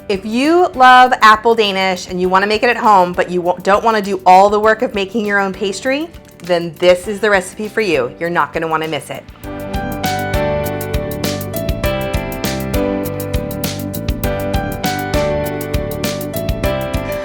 If you love apple Danish and you want to make it at home, but you don't want to do all the work of making your own pastry, then this is the recipe for you. You're not going to want to miss it.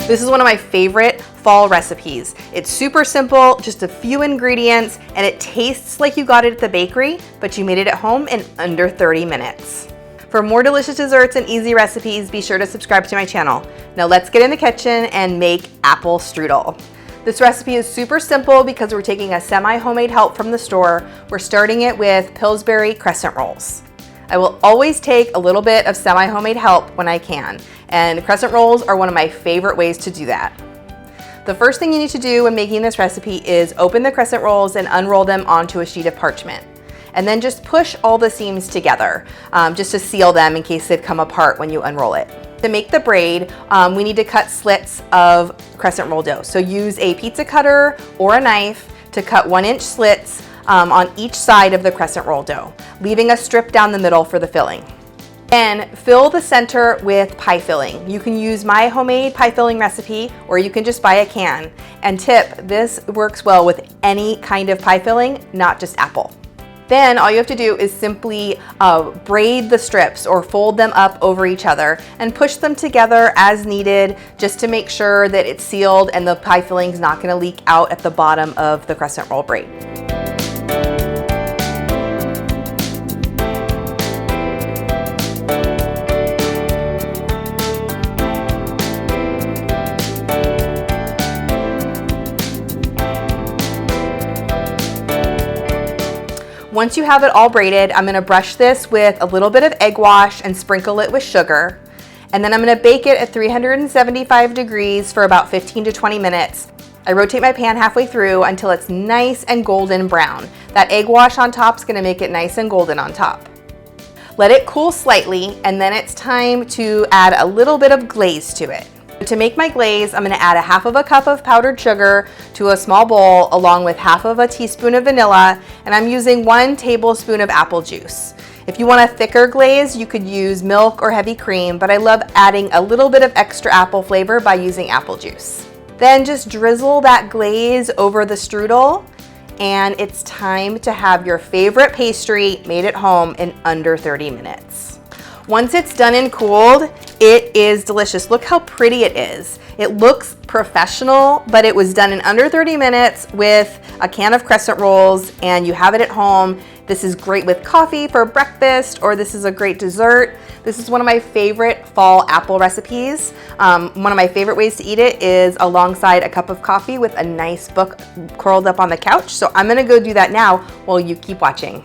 This is one of my favorite fall recipes. It's super simple, just a few ingredients, and it tastes like you got it at the bakery, but you made it at home in under 30 minutes. For more delicious desserts and easy recipes, be sure to subscribe to my channel. Now let's get in the kitchen and make apple strudel. This recipe is super simple because we're taking a semi-homemade help from the store. We're starting it with Pillsbury Crescent Rolls. I will always take a little bit of semi-homemade help when I can, and crescent rolls are one of my favorite ways to do that. The first thing you need to do when making this recipe is open the crescent rolls and unroll them onto a sheet of parchment. And then just push all the seams together just to seal them in case they'd come apart when you unroll it. To make the braid, we need to cut slits of crescent roll dough. So use a pizza cutter or a knife to cut 1-inch slits on each side of the crescent roll dough, leaving a strip down the middle for the filling. Then fill the center with pie filling. You can use my homemade pie filling recipe, or you can just buy a can. And tip, this works well with any kind of pie filling, not just apple. Then all you have to do is simply braid the strips or fold them up over each other and push them together as needed, just to make sure that it's sealed and the pie filling is not going to leak out at the bottom of the crescent roll braid. Once you have it all braided, I'm gonna brush this with a little bit of egg wash and sprinkle it with sugar. And then I'm gonna bake it at 375 degrees for about 15 to 20 minutes. I rotate my pan halfway through until it's nice and golden brown. That egg wash on top is gonna make it nice and golden on top. Let it cool slightly, and then it's time to add a little bit of glaze to it. To make my glaze, I'm going to add a half of a cup of powdered sugar to a small bowl along with half of a teaspoon of vanilla, and I'm using 1 tablespoon of apple juice. If you want a thicker glaze, you could use milk or heavy cream, but I love adding a little bit of extra apple flavor by using apple juice. Then just drizzle that glaze over the strudel, and it's time to have your favorite pastry made at home in under 30 minutes. Once it's done and cooled, it is delicious. Look how pretty it is. It looks professional, but it was done in under 30 minutes with a can of crescent rolls, and you have it at home. This is great with coffee for breakfast, or this is a great dessert. This is one of my favorite fall apple recipes. One of my favorite ways to eat it is alongside a cup of coffee with a nice book curled up on the couch. So I'm gonna go do that now while you keep watching.